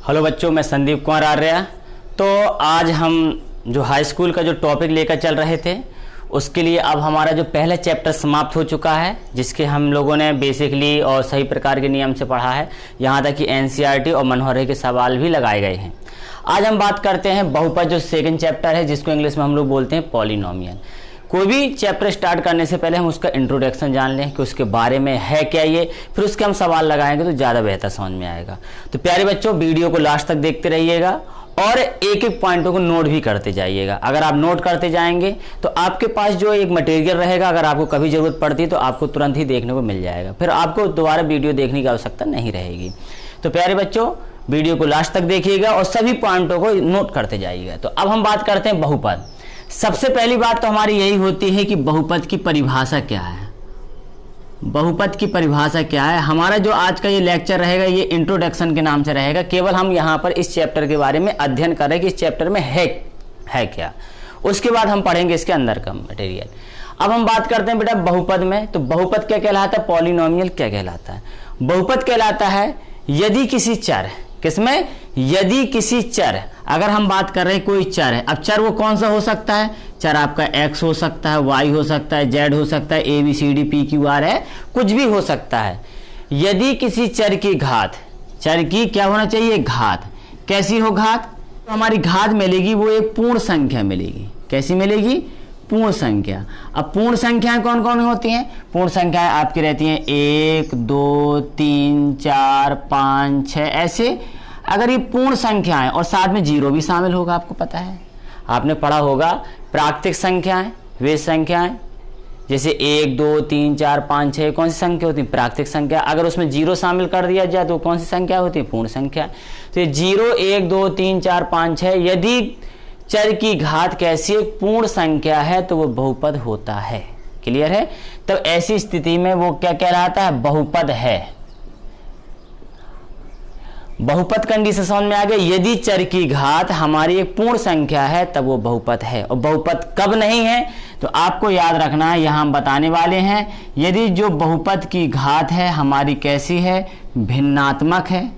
Hello बच्चों, मैं संदीप कुमार आर्य। तो आज हम जो हाई स्कूल का जो टॉपिक लेकर चल रहे थे उसके लिए अब हमारा जो पहला चैप्टर समाप्त हो चुका है, जिसके हम लोगों ने बेसिकली और सही प्रकार के नियम से पढ़ा है, यहाँ तक कि एनसीईआरटी और मनोहरे के सवाल भी लगाए गए हैं। आज हम बात करते हैं बहुपद, जो सेकंड चैप्टर है, जिसको इंग्लिश में हम लोग बोलते हैं पॉलिनोमियल। कोई भी चैप्टर स्टार्ट करने से पहले हम उसका इंट्रोडक्शन जान लें कि उसके बारे में है क्या ये, फिर उसके हम सवाल लगाएंगे तो ज़्यादा बेहतर समझ में आएगा। तो प्यारे बच्चों, वीडियो को लास्ट तक देखते रहिएगा और एक एक पॉइंटों को नोट भी करते जाइएगा। अगर आप नोट करते जाएंगे तो आपके पास जो एक मटेरियल रहेगा, अगर आपको कभी ज़रूरत पड़ती है तो आपको तुरंत ही देखने को मिल जाएगा, फिर आपको दोबारा वीडियो देखने की आवश्यकता नहीं रहेगी। तो प्यारे बच्चों, वीडियो को लास्ट तक देखिएगा और सभी पॉइंटों को नोट करते जाइएगा। तो अब हम बात करते हैं बहुपद। सबसे पहली बात तो हमारी यही होती है कि बहुपद की परिभाषा क्या है। बहुपद की परिभाषा क्या है? हमारा जो आज का ये लेक्चर रहेगा ये इंट्रोडक्शन के नाम से रहेगा। केवल हम यहाँ पर इस चैप्टर के बारे में अध्ययन करें कि इस चैप्टर में है क्या। उसके बाद हम पढ़ेंगे इसके अंदर का मटेरियल। अब हम बात करते हैं बेटा बहुपद में। तो बहुपद क्या कहलाता है, पॉलिनोमियल क्या कहलाता है? बहुपद कहलाता है यदि किसी चर, किसमें, यदि किसी चर, अगर हम बात कर रहे हैं कोई चर है, अब चर वो कौन सा हो सकता है? चर आपका x हो सकता है, y हो सकता है, z हो सकता है, a b c d p q r है, कुछ भी हो सकता है। यदि किसी चर की घात, चर की क्या होना चाहिए, घात। कैसी हो घात? तो हमारी घात मिलेगी वो एक पूर्ण संख्या मिलेगी। कैसी मिलेगी? पूर्ण संख्या। अब पूर्ण संख्याएं कौन कौन होती हैं? पूर्ण संख्याएं आपकी रहती हैं 1 2 3 4 5 6 ऐसे। अगर ये पूर्ण संख्याएं और साथ में जीरो भी शामिल होगा, आपको पता है, आपने पढ़ा होगा प्राकृतिक संख्याएं, वे संख्याएं जैसे 1 2 3 4 5 6 कौन सी संख्या होती है? प्राकृतिक संख्या। अगर उसमें जीरो शामिल कर दिया जाए तो कौन सी संख्या होती है? पूर्ण संख्या। तो 0 1 2 3 4 5 6 यदि चर की घात कैसी एक पूर्ण संख्या है तो वो बहुपद होता है। क्लियर है? तब ऐसी स्थिति में वो क्या कहलाता है? बहुपद है। बहुपद कंडीशन समझ में आ गया। यदि चर की घात हमारी एक पूर्ण संख्या है तब वो बहुपद है। और बहुपद कब नहीं है तो आपको याद रखना है, यहां हम बताने वाले हैं। यदि जो बहुपद की घात है हमारी कैसी है? भिन्नात्मक है।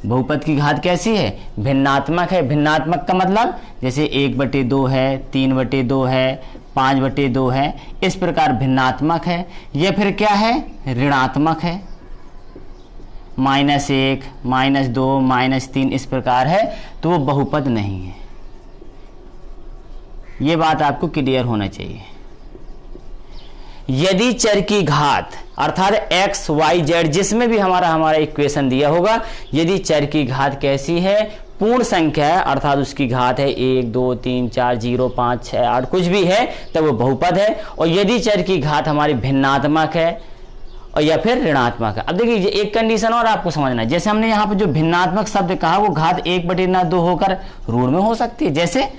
बहुपद की घात कैसी है? भिन्नात्मक है। भिन्नात्मक का मतलब जैसे 1/2 है, 3/2 है, 5/2 है, इस प्रकार भिन्नात्मक है। यह फिर क्या है? ऋणात्मक है। -1, -2, -3 इस प्रकार है तो वो बहुपद नहीं है। ये बात आपको क्लियर होना चाहिए। यदि चर की घात अर्थात x y z जिसमें भी हमारा इक्वेशन दिया होगा, यदि चर की घात कैसी है? पूर्ण संख्या है, अर्थात उसकी घात है 1 2 3 4 0 5 6 8 कुछ भी है, तब वो बहुपद है। और यदि चर की घात हमारी भिन्नात्मक है और या फिर ऋणात्मक है। अब देखिए एक कंडीशन और आपको समझना है। जैसे हमने यहाँ पे जो भिन्नात्मक शब्द कहा वो घात 1/2 होकर ऋण में हो सकती है। जैसे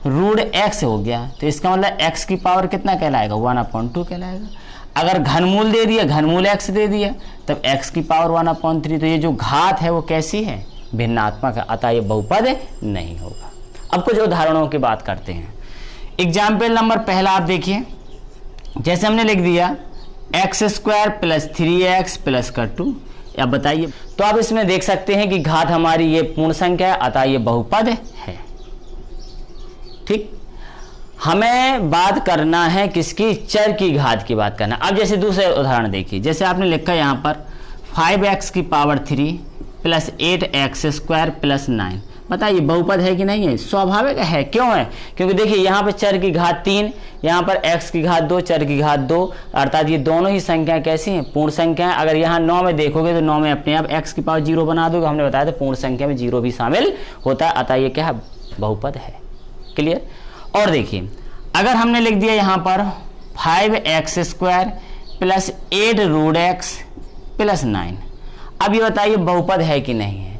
ऋण x हो गया तो इसका मतलब x की पावर कितना कहलाएगा? 1/2 कहलाएगा। अगर घनमूल दे दिया, घनमूल x दे दिया, तब x की पावर 1/3। तो ये जो घात है वो कैसी है? भिन्नात्मक है, अतः ये बहुपद नहीं होगा। अब कुछ उदाहरणों की बात करते हैं। एग्जाम्पल नंबर पहला आप देखिए। जैसे हमने लिख दिया x² + 3x + 2। अब बताइए, तो आप इसमें देख सकते हैं कि घात हमारी ये पूर्ण संख्या है, अतः ये बहुपद है। ठीक, हमें बात करना है किसकी? चर की घात की बात करना। अब जैसे दूसरे उदाहरण देखिए। जैसे आपने लिखा यहाँ पर 5x³ + 8x² + 9। बताइए बहुपद है कि नहीं है? स्वाभाविक है। क्यों है? क्योंकि देखिए यहाँ पे चर की घात 3, यहाँ पर x की घात 2, चर की घात 2, अर्थात ये दोनों ही संख्याएं कैसी हैं? पूर्ण संख्या है। अगर यहाँ 9 में देखोगे तो 9 में अपने आप x की पावर 0 बना दोगे। हमने बताया था पूर्ण संख्या में 0 भी शामिल होता है, अतः ये क्या है? बहुपद है। क्लियर? और देखिए अगर हमने लिख दिया यहाँ पर 5x² + 8√x + 9। अब ये बताइए बहुपद है कि नहीं है?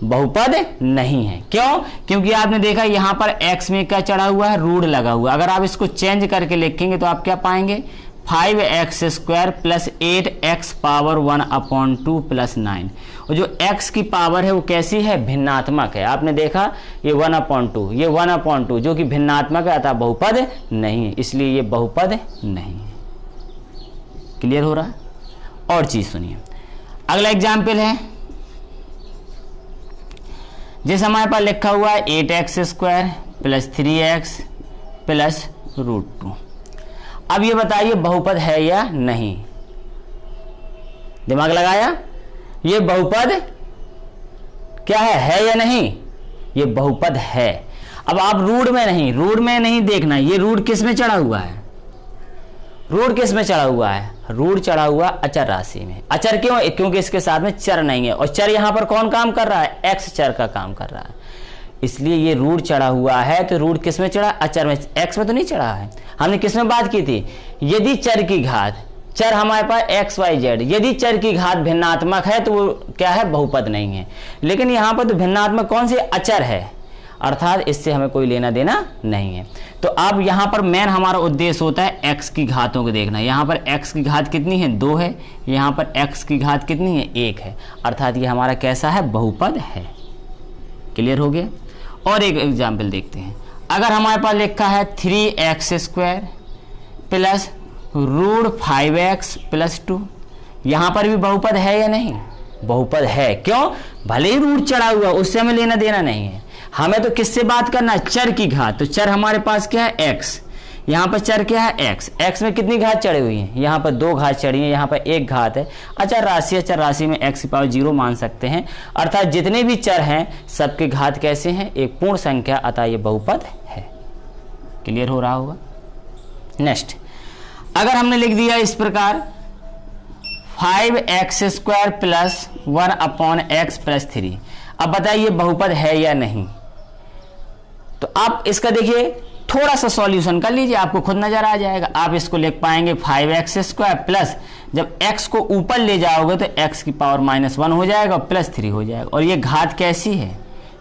बहुपद नहीं है। क्यों? क्योंकि आपने देखा यहाँ पर x में क्या चढ़ा हुआ है? रूट लगा हुआ। अगर आप इसको चेंज करके लिखेंगे तो आप क्या पाएंगे? 5x² + 8x⁻1/2 + 9। और जो x की पावर है वो कैसी है? भिन्नात्मक है। आपने देखा ये 1/2, ये 1/2 जो कि भिन्नात्मक है, अतः बहुपद नहीं है, इसलिए ये बहुपद नहीं है। क्लियर हो रहा है? और चीज सुनिए, अगला एग्जाम्पल है जैसे हमारे पास लिखा हुआ है 8x² प्लस 3x प्लस √2। अब ये बताइए बहुपद है या नहीं, दिमाग लगाया, ये बहुपद क्या है या नहीं, ये बहुपद है। अब आप रूट में नहीं देखना, ये रूट किस में चढ़ा हुआ है, रूट किस में चढ़ा हुआ है, रूट चढ़ा हुआ अचर राशि में। अचर क्यों, क्योंकि इसके साथ में चर नहीं है, और चर यहां पर कौन काम कर रहा है, एक्स चर का काम कर रहा है, इसलिए ये रूट चढ़ा हुआ है। तो रूट किस में चढ़ा, अचर में, एक्स में तो नहीं चढ़ा है। हमने किस में बात की थी, यदि चर की घात, चर हमारे पास एक्स वाई जेड, यदि चर की घात भिन्नात्मक है तो वो क्या है, बहुपद नहीं है। लेकिन यहां पर तो भिन्नात्मक कौन सी, अचर है, अर्थात इससे हमें कोई लेना देना नहीं है। तो अब यहां पर मेन हमारा उद्देश्य होता है एक्स की घातों को देखना। यहां पर एक्स की घात कितनी है, 2 है, यहां पर एक्स की घात कितनी है, 1 है, अर्थात ये हमारा कैसा है, बहुपद है। क्लियर हो गया। और एक एग्जाम्पल देखते हैं, अगर हमारे पास लिखा है 3x² प्लस √5x प्लस 2, यहां पर भी बहुपद है या नहीं, बहुपद है। क्यों, भले ही रूट चढ़ा हुआ, उससे हमें लेना देना नहीं है, हमें तो किससे बात करना है, चर की घात। तो चर हमारे पास क्या है, x, यहां पर चर क्या है, x, x में कितनी घात चढ़ी हुई है, यहां पर 2 घात चढ़ी है, यहां पर 1 घात है। अचर राशि में x की पावर 0 मान सकते हैं, अर्थात जितने भी चर हैं सबके घात कैसे हैं, एक पूर्ण संख्या, अतः ये बहुपद है। क्लियर हो रहा होगा। नेक्स्ट, अगर हमने लिख दिया इस प्रकार 5x² प्लस 1/x प्लस 3, अब बताइए बहुपद है या नहीं। तो आप इसका देखिए थोड़ा सा सॉल्यूशन कर लीजिए, आपको खुद नजर आ जाएगा। आप इसको लिख पाएंगे 5x² प्लस, जब x को ऊपर ले जाओगे तो x की पावर -1 हो जाएगा, प्लस 3 हो जाएगा, और ये घात कैसी है,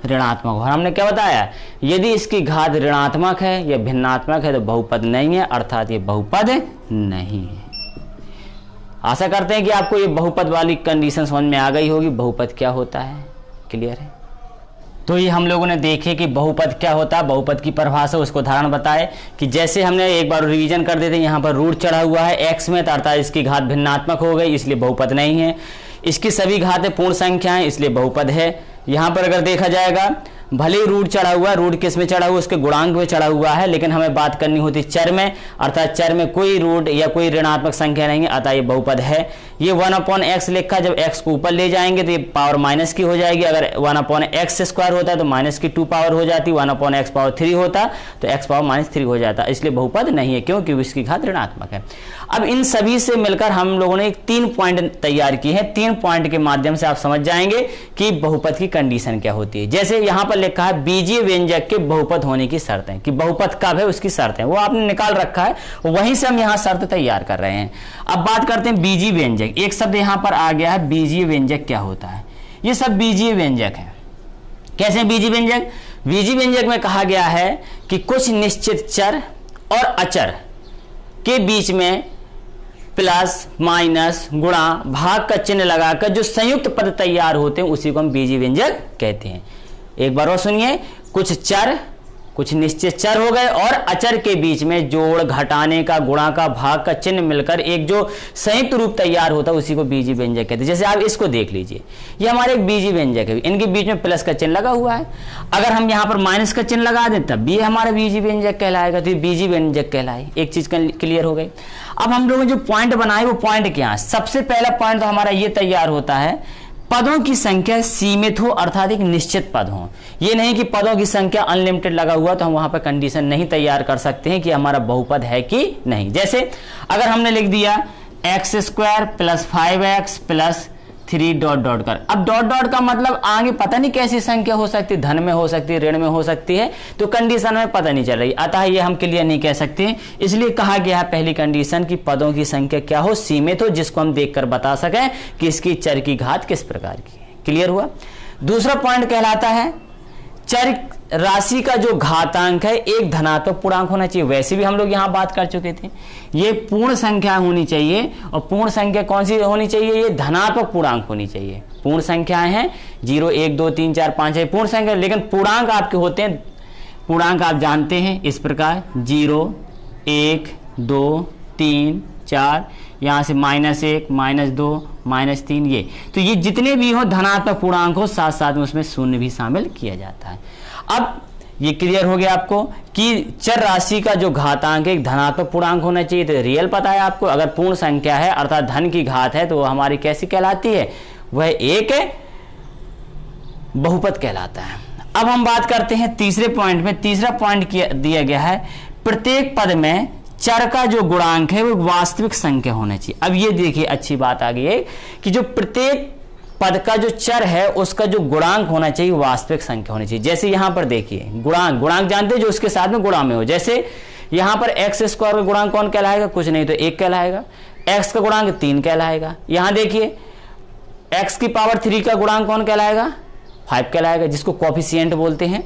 ऋणात्मक। और हमने क्या बताया, यदि इसकी घात ऋणात्मक है या भिन्नात्मक है तो बहुपद नहीं है, अर्थात ये बहुपद नहीं है। आशा करते हैं कि आपको ये बहुपद वाली कंडीशन समझ में आ गई होगी, बहुपद क्या होता है। क्लियर है। तो ये हम लोगों ने देखे कि बहुपद क्या होता है, बहुपद की परिभाषा, उसको उदाहरण बताए कि जैसे हमने एक बार रिवीजन कर देते, यहाँ पर रूट चढ़ा हुआ है एक्स में, अर्थात इसकी घात भिन्नात्मक हो गई, इसलिए बहुपद नहीं है। इसकी सभी घातें पूर्ण संख्या हैं, इसलिए बहुपद है। यहाँ पर अगर देखा जाएगा, भले ही रूट चढ़ा हुआ, रूट किस में चढ़ा हुआ, उसके गुणांक में चढ़ा हुआ है, लेकिन हमें बात करनी होती चर में, अर्थात चर में कोई रूट या कोई ऋणात्मक संख्या नहीं है, अतः ये बहुपद है। ये 1/x लिखा, जब x को ऊपर ले जाएंगे तो ये पावर माइनस की हो जाएगी। अगर 1/x² होता है तो माइनस की 2 पावर हो जाती, 1/x पावर 3 होता तो x पावर -3 हो जाता, इसलिए बहुपद नहीं है, क्योंकि इसकी घात ऋणात्मक है। अब इन सभी से मिलकर हम लोगों ने 3 पॉइंट तैयार किए हैं। 3 पॉइंट के माध्यम से आप समझ जाएंगे कि बहुपद की कंडीशन क्या होती है। जैसे यहां पर लिखा है बीजीय व्यंजक के बहुपद होने की शर्तें, कि बहुपद कब है उसकी शर्तें, वो आपने निकाल रखा है, वहीं से हम यहां शर्त तैयार कर रहे हैं। अब बात करते हैं बीजीय व्यंजक। एक शब्द यहां पर आ गया है, बीजीय व्यंजक क्या होता है। ये सब बीजीय व्यंजक है। कैसे बीजीय व्यंजक, बीजीय व्यंजक में कहा गया है कि कुछ निश्चित चर और अचर के बीच में प्लस माइनस गुणा भाग का चिन्ह लगाकर जो संयुक्त पद तैयार होते हैं उसी को हम बीजीय व्यंजक कहते हैं। एक बार और सुनिए, कुछ चर, कुछ निश्चित चर हो गए और अचर के बीच में जोड़, घटाने का, गुणा का, भाग का चिन्ह मिलकर एक जो संयुक्त रूप तैयार होता है उसी को बीजीय व्यंजक कहते हैं। जैसे आप इसको देख लीजिए, ये हमारे एक बीजीय व्यंजक है, इनके बीच में प्लस का चिन्ह लगा हुआ है। अगर हम यहाँ पर माइनस का चिन्ह लगा दें तब भी हमारा बीजीय व्यंजक कहलाएगा, तो ये बीजीय व्यंजक कहलाए। एक चीज क्लियर हो गई। अब हम लोगों ने जो पॉइंट बनाए वो पॉइंट क्या है। सबसे पहला पॉइंट तो हमारा ये तैयार होता है, पदों की संख्या सीमित हो, अर्थात एक निश्चित पद हो। ये नहीं कि पदों की संख्या अनलिमिटेड लगा हुआ तो हम वहां पर कंडीशन नहीं तैयार कर सकते हैं कि हमारा बहुपद है कि नहीं। जैसे अगर हमने लिख दिया x² plus 5x plus 3 dot dot कर, अब डॉट डॉट का मतलब आगे पता नहीं कैसी संख्या हो सकती है, धन में हो सकती है, ऋण में हो सकती है, तो कंडीशन में पता नहीं चल रही, अतः ये हम क्लियर नहीं कह सकते। इसलिए कहा गया है पहली कंडीशन की पदों की संख्या क्या हो, सीमित हो, जिसको हम देखकर बता सकें कि इसकी चर की घात किस प्रकार की है। क्लियर हुआ। दूसरा पॉइंट कहलाता है चर राशि का जो घातांक है एक धनात्मक पूर्णांक होना चाहिए। वैसे भी हम लोग यहां बात कर चुके थे, ये पूर्ण संख्या होनी चाहिए, और पूर्ण संख्या कौन सी होनी चाहिए, ये धनात्मक पूर्णांक होनी चाहिए। पूर्ण संख्याएं हैं 0 1 2 3 4 5 है पूर्ण संख्या, लेकिन पूर्णांक आपके होते हैं, पूर्णांक आप जानते हैं इस प्रकार 0 1 2 3 4, यहाँ से -1, -2, -3 ये, तो ये जितने भी हो धनात्मक पूर्णांक हो साथ साथ में उसमें शून्य भी शामिल किया जाता है। अब ये क्लियर हो गया आपको कि चर राशि का जो घातांक एक धनात्मक पूर्णांक होना चाहिए। तो रियल पता है आपको, अगर पूर्ण संख्या है अर्थात धन की घात है तो वो हमारी कैसी कहलाती है, वह एक बहुपद कहलाता है। अब हम बात करते हैं तीसरे पॉइंट में। तीसरा पॉइंट दिया गया है प्रत्येक पद में चर का जो गुणांक है वो वास्तविक संख्या होना चाहिए। अब ये देखिए अच्छी बात आ गई है कि जो प्रत्येक पद का जो चर है उसका जो गुणांक होना चाहिए वास्तविक संख्या होनी चाहिए। जैसे यहां पर देखिए गुणांक जानते हैं जो उसके साथ में गुणा में हो। जैसे यहां पर x स्क्वायर का गुणांक कौन कहलाएगा, कुछ नहीं तो 1 कहलाएगा। x का गुणांक 3 कहलाएगा। यहां देखिए x की पावर 3 का गुणांक कौन कहलाएगा, 5 कहलाएगा, जिसको कोफिशिएंट बोलते हैं।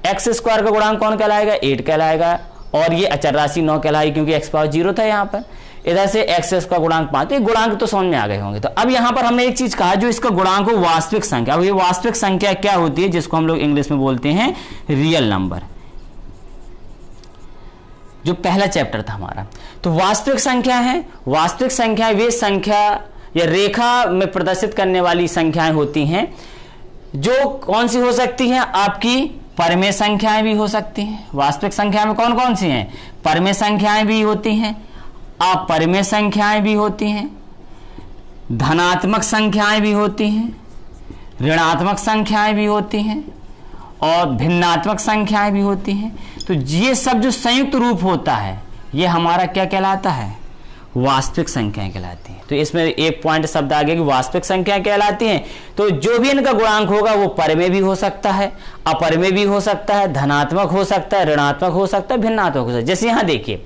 x स्क्वायर का गुणांक कौन कहलाएगा, 8 कहलाएगा। और ये अचर राशि 9 कहलाएगी क्योंकि x पावर 0 था यहाँ पर। इधर से x का गुणांक 5, तो गुणांक तो समझ में आ गए होंगे। तो अब यहाँ पर हमने एक चीज कहा जो इसका गुणांक हो वास्तविक संख्या। अब ये वास्तविक संख्या क्या होती है, जिसको हम लोग इंग्लिश में बोलते हैं रियल नंबर, जो पहला चैप्टर था हमारा। तो वास्तविक संख्या है, वास्तविक संख्या वे संख्या या रेखा में प्रदर्शित करने वाली संख्याएं होती हैं जो कौन सी हो सकती हैं, आपकी परमेय संख्याएं भी हो सकती हैं। वास्तविक संख्या में कौन कौन सी हैं, परमेय संख्याएं भी होती हैं, अपरिमेय संख्याएं भी होती हैं, धनात्मक संख्याएं भी होती हैं, ऋणात्मक संख्याएं भी होती हैं और भिन्नात्मक संख्याएं भी होती हैं। तो ये सब जो संयुक्त रूप होता है ये हमारा क्या कहलाता है, वास्तविक संख्याएं कहलाती हैं। तो इसमें एक पॉइंट शब्द आ गया कि वास्तविक संख्याएं कहलाती हैं। तो जो भी इनका गुणांक होगा वो परमेय भी हो सकता है, अपरमेय भी हो सकता है, धनात्मक हो सकता है, ऋणात्मक हो सकता है, भिन्नात्मक हो सकता है। जैसे यहाँ देखिए,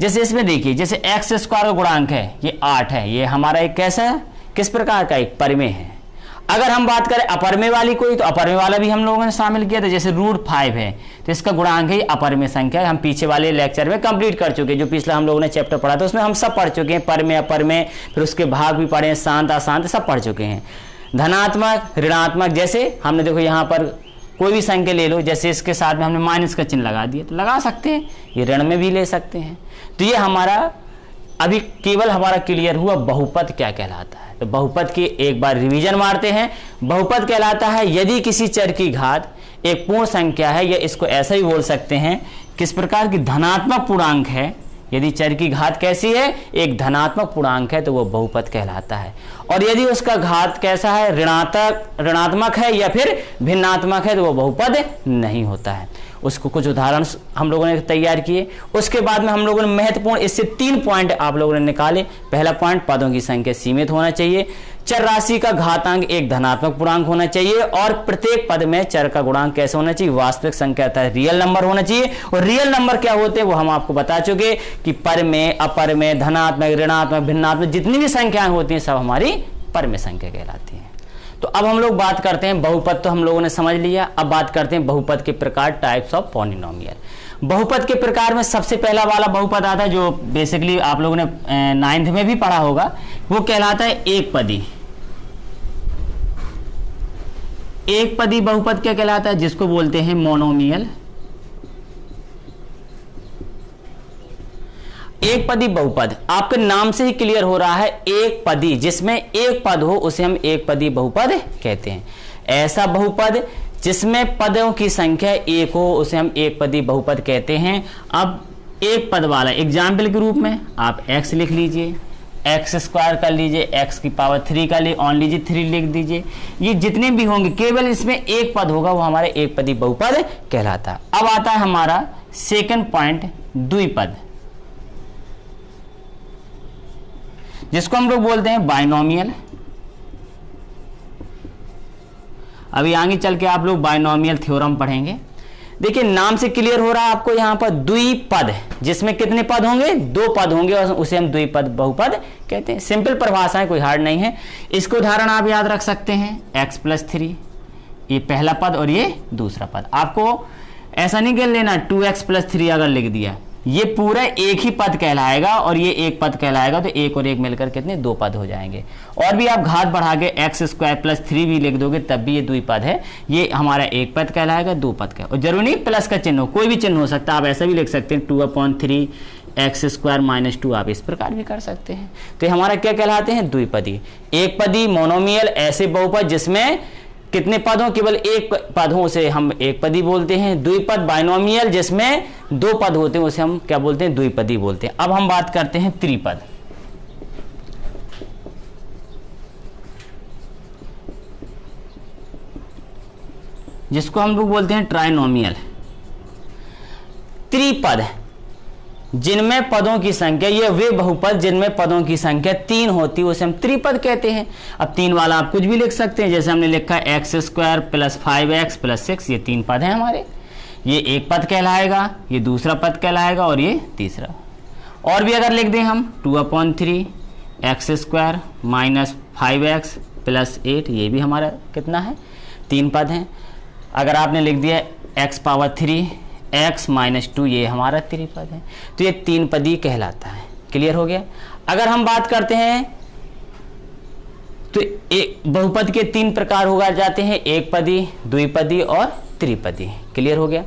जैसे इसमें देखिए, जैसे x स्क्वायर का गुणांक है ये 8 है, ये हमारा एक कैसा है, किस प्रकार का, एक परमेय है। अगर हम बात करें अपरमेय वाली कोई, तो अपरमेय वाला भी हम लोगों ने शामिल किया था। जैसे √5 है तो इसका गुणांक है अपरमेय संख्या है। हम पीछे वाले लेक्चर में कंप्लीट कर चुके हैं, जो पिछला हम लोगों ने चैप्टर पढ़ा था उसमें हम सब पढ़ चुके हैं, परमेय अपरमेय, फिर उसके भाग भी पढ़े हैं, शांत अशांत सब पढ़ चुके हैं। धनात्मक ऋणात्मक, जैसे हमने देखो यहाँ पर कोई भी संख्या ले लो, जैसे इसके साथ में हमने माइनस का चिन्ह लगा दिया तो लगा सकते हैं, ये ऋण में भी ले सकते हैं। तो ये हमारा अभी केवल हमारा क्लियर हुआ बहुपद क्या कहलाता है। तो बहुपद की एक बार रिवीजन मारते हैं। बहुपद कहलाता है यदि किसी चर की घात एक पूर्ण संख्या है, या इसको ऐसा ही बोल सकते हैं किस प्रकार की धनात्मक पूर्णांक है। यदि चर की घात कैसी है, एक धनात्मक पूर्णांक है, तो वो बहुपद कहलाता है। और यदि उसका घात कैसा है, ऋणात्मक है या फिर भिन्नात्मक है, तो वो बहुपद नहीं होता है। उसको कुछ उदाहरण हम लोगों ने तैयार किए। उसके बाद में हम लोगों ने महत्वपूर्ण इससे 3 पॉइंट आप लोगों ने निकाले। पहला पॉइंट, पदों की संख्या सीमित होना चाहिए, चर राशि का घातांक एक धनात्मक पूर्णांक होना चाहिए, और प्रत्येक पद में चर का गुणांक कैसे होना चाहिए, वास्तविक संख्या था रियल नंबर होना चाहिए। और रियल नंबर क्या होते हैं वो हम आपको बता चुके कि परमेय, अपरमेय, धनात्मक, ऋणात्मक, भिन्नात्मक जितनी भी संख्याएं होती हैं सब हमारी परमेय संख्या कहलाती है। तो अब हम लोग बात करते हैं बहुपद, तो हम लोगों ने समझ लिया। अब बात करते हैं बहुपद के प्रकार, टाइप्स ऑफ पॉलिनोमियल। बहुपद के प्रकार में सबसे पहला वाला बहुपद आता है जो बेसिकली आप लोगों ने 9th में भी पढ़ा होगा, वो कहलाता है एक पदी। एक पदी बहुपद क्या कहलाता है, जिसको बोलते हैं मोनोमियल। एक पदी बहुपद आपके नाम से ही क्लियर हो रहा है, एक पदी जिसमें एक पद हो उसे हम एक पदी बहुपद कहते हैं। ऐसा बहुपद जिसमें पदों की संख्या एक हो उसे हम एक पदी बहुपद कहते हैं। अब एक पद वाला एग्जाम्पल के रूप में आप x लिख लीजिए, x स्क्वायर कर लीजिए, x की पावर 3 का ऑन लीजिए, 3 लिख दीजिए। ये जितने भी होंगे केवल इसमें एक पद होगा, वो हमारे एक पदी बहुपद कहलाता है। अब आता है हमारा सेकंड पॉइंट, द्विपद, जिसको हम लोग बोलते हैं बाइनोमियल। अभी आगे चल के आप लोग बाइनोमियल थ्योरम पढ़ेंगे। देखिए नाम से क्लियर हो रहा है आपको, यहां पर द्विपद जिसमें कितने पद होंगे, 2 पद होंगे, और उसे हम द्विपद बहुपद कहते हैं। सिंपल परिभाषा है, कोई हार्ड नहीं है। इसको उदाहरण आप याद रख सकते हैं, x + 3 ये पहला पद और ये दूसरा पद। आपको ऐसा नहीं कर लेना 2x + 3 अगर लिख दिया, ये पूरा एक ही पद कहलाएगा और ये एक पद कहलाएगा, तो एक और एक मिलकर कितने, दो पद हो जाएंगे। और भी आप घात बढ़ा के एक्स स्क्वायर प्लस 3 भी लिख दोगे तब भी ये द्विपद है, ये हमारा एक पद कहलाएगा, दो पद का। और जरूरी नहीं प्लस का चिन्ह हो, कोई भी चिन्ह हो सकता है, आप ऐसा भी लिख सकते हैं 2/3 एक्स स्क्वायर माइनस 2, आप इस प्रकार भी कर सकते हैं। तो ये हमारा क्या कहलाते हैं, द्विपदी। एक पदी मोनोमियल ऐसे बहुपद जिसमें कितने पद हो, केवल एक पद हो उसे हम एक पदी बोलते हैं। द्विपद बाइनोमियल जिसमें दो पद होते हैं उसे हम क्या बोलते हैं, द्विपदी बोलते हैं। अब हम बात करते हैं त्रिपद। जिसको हम लोग बोलते हैं ट्राइनोमियल। त्रिपद जिनमें पदों की संख्या, ये वे बहुपद जिनमें पदों की संख्या 3 होती है उसे हम त्रिपद कहते हैं। अब 3 वाला आप कुछ भी लिख सकते हैं, जैसे हमने लिखा है x square plus 5x plus 6, ये 3 पद हैं हमारे। ये एक पद कहलाएगा, ये दूसरा पद कहलाएगा और ये तीसरा। और भी अगर लिख दें हम 2/3 x square minus 5x plus 8, ये भी हमारा कितना है, 3 पद हैं। अगर आपने लिख दिया x⁻3 x माइनस 2, ये हमारा त्रिपद है, तो ये 3 पदी कहलाता है। क्लियर हो गया। अगर हम बात करते हैं तो एक बहुपद के 3 प्रकार हो जाते हैं, एक पदी, द्विपदी और त्रिपदी। क्लियर हो गया।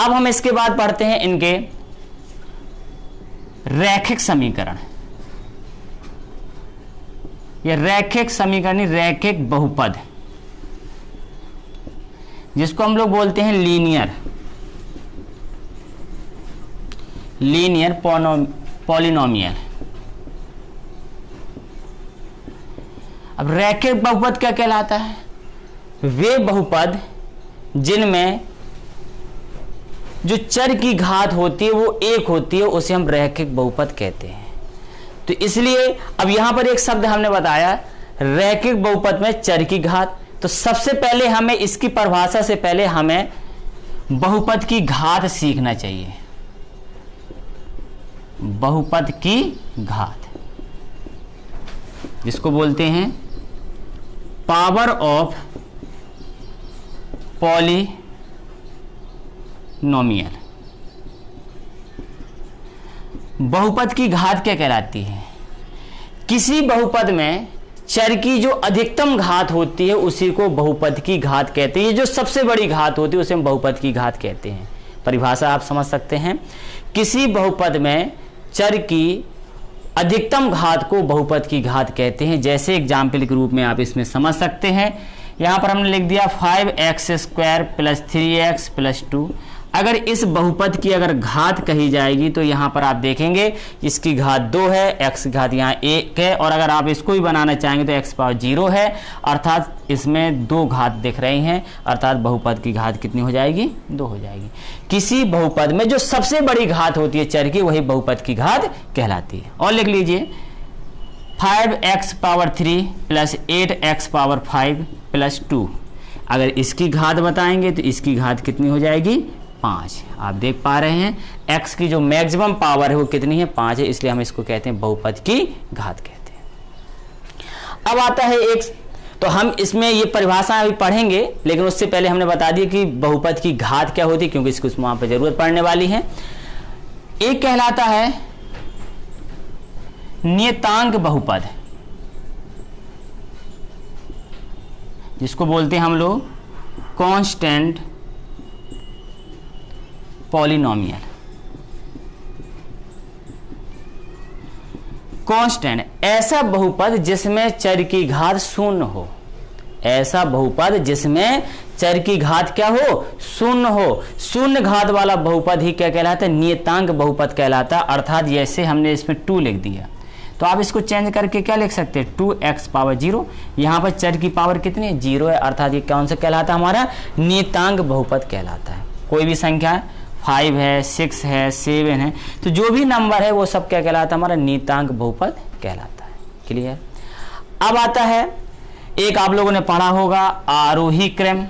अब हम इसके बाद पढ़ते हैं इनके रैखिक समीकरण। ये रैखिक समीकरण, रैखिक बहुपद, जिसको हम लोग बोलते हैं लीनियर पॉलिनोमियल। अब रैखिक बहुपद क्या कहलाता है, वे बहुपद जिनमें जो चर की घात होती है वो एक होती है उसे हम रैखिक बहुपद कहते हैं। तो इसलिए अब यहां पर एक शब्द हमने बताया रैखिक बहुपद में चर की घात, तो सबसे पहले हमें इसकी परिभाषा से पहले हमें बहुपद की घात सीखना चाहिए। बहुपद की घात, जिसको बोलते हैं पावर ऑफ पॉलिनोमियल। बहुपद की घात क्या कहलाती है, किसी बहुपद में चर की जो अधिकतम घात होती है उसी को बहुपद की घात कहते हैं। ये जो सबसे बड़ी घात होती है उसे हम बहुपद की घात कहते हैं। परिभाषा आप समझ सकते हैं, किसी बहुपद में चर की अधिकतम घात को बहुपद की घात कहते हैं। जैसे एग्जाम्पल के रूप में आप इसमें समझ सकते हैं, यहां पर हमने लिख दिया 5x square plus 3x plus 2। अगर इस बहुपद की अगर घात कही जाएगी तो यहां पर आप देखेंगे इसकी घात 2 है, x की घात यहाँ 1 है, और अगर आप इसको भी बनाना चाहेंगे तो x पावर 0 है, अर्थात इसमें 2 घात दिख रही हैं, अर्थात बहुपद की घात कितनी हो जाएगी, 2 हो जाएगी। किसी बहुपद में जो सबसे बड़ी घात होती है चर की, वही बहुपद की घात कहलाती है। और लिख लीजिए 5x power 3 plus 8x power 5 plus 2। अगर इसकी घात बताएंगे तो इसकी घात कितनी हो जाएगी, 5। आप देख पा रहे हैं x की जो मैक्सिमम पावर है वो कितनी है, 5 है, इसलिए हम इसको कहते हैं बहुपद की घात कहते हैं। अब आता है एक, तो हम इसमें ये परिभाषा अभी पढ़ेंगे, लेकिन उससे पहले हमने बता दिया कि बहुपद की घात क्या होती है, क्योंकि इसको वहां पर जरूरत पड़ने वाली है। एक कहलाता है नियतांक बहुपद, जिसको बोलते हैं हम लोग कांस्टेंट पॉलिनोमियल। कांस्टेंट ऐसा बहुपद जिसमें चर की घात 0 हो, ऐसा बहुपद जिसमें चर की घात क्या हो, 0 हो। शून्य घात वाला बहुपद ही क्या कहलाता है, नियतांक बहुपद कहलाता है। अर्थात जैसे हमने इसमें 2 लिख दिया तो आप इसको चेंज करके क्या लिख सकते हैं, 2x पावर 0। यहां पर चर की पावर कितनी है, 0 है, अर्थात ये कौन सा कहलाता है, हमारा नियतांक बहुपद कहलाता है। कोई भी संख्या 5 है, 6 है, 7 है, तो जो भी नंबर है वो सब क्या कहलाता है, हमारा नियतांक बहुपद कहलाता है। क्लियर। अब आता है एक, आप लोगों ने पढ़ा होगा आरोही क्रम,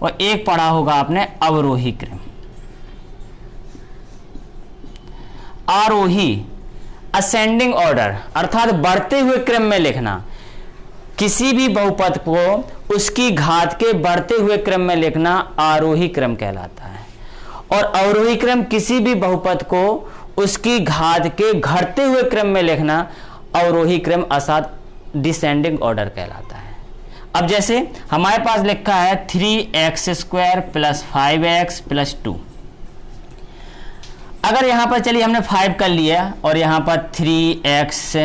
और एक पढ़ा होगा आपने अवरोही क्रम। आरोही असेंडिंग ऑर्डर, अर्थात बढ़ते हुए क्रम में लिखना। किसी भी बहुपद को उसकी घात के बढ़ते हुए क्रम में लिखना आरोही क्रम कहलाता है। और अवरोही क्रम किसी भी बहुपद को उसकी घात के घटते हुए क्रम में लिखना अवरोही क्रम अर्थात डिसेंडिंग ऑर्डर कहलाता है। अब जैसे हमारे पास लिखा है 3x² + 5x + 2। अगर यहां पर चलिए हमने 5 कर लिया और यहां पर 3x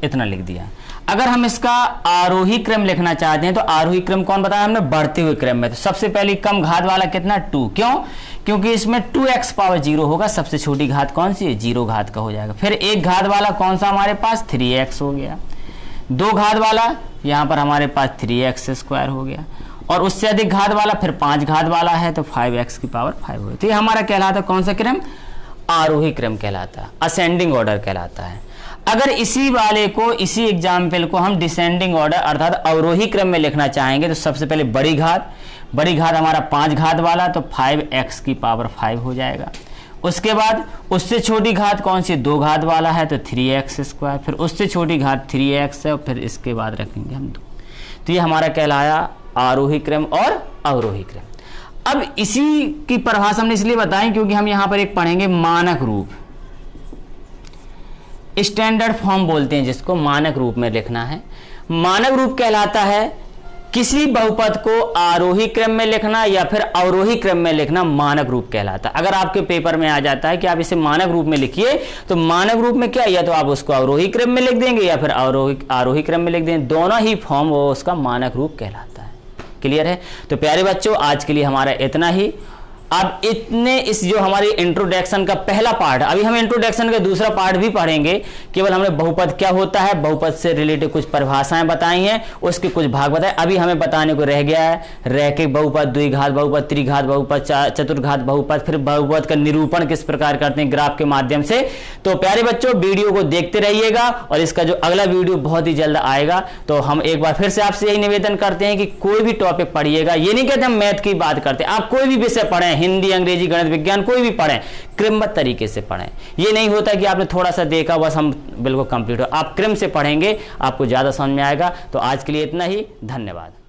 इतना लिख दिया। अगर हम इसका आरोही क्रम लिखना चाहते हैं तो आरोही क्रम कौन बताया हमने, बढ़ते हुए क्रम में। तो सबसे पहले कम घात वाला कितना, 2। क्यों? क्योंकि इसमें 2x पावर 0 होगा, सबसे छोटी घात कौन सी है, 0 घात का हो जाएगा। फिर एक घात वाला कौन सा हमारे पास, 3x हो गया। 2 घात वाला यहां पर हमारे पास 3x² हो गया। और उससे अधिक घात वाला फिर 5 घात वाला है तो 5x की पावर 5 हो गई। तो ये हमारा कहलाता कौन सा क्रम, आरोही क्रम कहलाता है, असेंडिंग ऑर्डर कहलाता है। अगर इसी वाले को, इसी एग्जाम्पल को हम डिसेंडिंग ऑर्डर अर्थात अवरोही क्रम में लिखना चाहेंगे तो सबसे पहले बड़ी घात हमारा 5 घात वाला तो 5x की पावर 5 हो जाएगा। उसके बाद उससे छोटी घात कौन सी, 2 घात वाला है तो 3x²। फिर उससे छोटी घात 3x है और फिर इसके बाद रखेंगे हम 2। तो ये हमारा कहलाया आरोही क्रम और अवरोही क्रम। अब इसी की परिभाषा हमने इसलिए बताई क्योंकि हम यहां पर एक पढ़ेंगे मानक रूप, स्टैंडर्ड फॉर्म बोलते हैं जिसको, मानक रूप में लिखना है। मानक रूप कहलाता है किसी बहुपद को आरोही क्रम में लिखना या फिर अवरोही क्रम में लिखना मानक रूप कहलाता है। अगर आपके पेपर में आ जाता है कि आप इसे मानक रूप में लिखिए तो मानक रूप में क्या, या तो आप उसको अवरोही क्रम में लिख देंगे या फिर आरोही क्रम में लिख देंगे, दोनों ही फॉर्म वो उसका मानक रूप कहलाता है। क्लियर है? तो प्यारे बच्चों आज के लिए हमारा इतना ही। अब इतने इस जो हमारी इंट्रोडक्शन का पहला पार्ट, अभी हम इंट्रोडक्शन का दूसरा पार्ट भी पढ़ेंगे। केवल हमने बहुपद क्या होता है, बहुपद से रिलेटेड कुछ परिभाषाएं बताई हैं, उसके कुछ भाग बताए। अभी हमें बताने को रह गया है रैखिक बहुपद, द्विघात बहुपद, त्रिघात बहुपद, चतुर्घात बहुपद, फिर बहुपद का निरूपण किस प्रकार करते हैं ग्राफ के माध्यम से। तो प्यारे बच्चों वीडियो को देखते रहिएगा और इसका जो अगला वीडियो बहुत ही जल्द आएगा। तो हम एक बार फिर से आपसे यही निवेदन करते हैं कि कोई भी टॉपिक पढ़िएगा, ये नहीं कहते हम मैथ की बात करते, आप कोई भी विषय पढ़ें, हिंदी, अंग्रेजी, गणित, विज्ञान, कोई भी पढ़ें, क्रमबद्ध तरीके से पढ़ें। ये नहीं होता कि आपने थोड़ा सा देखा बस हम बिल्कुल कंप्लीट हो, आप क्रम से पढ़ेंगे आपको ज्यादा समझ में आएगा। तो आज के लिए इतना ही, धन्यवाद।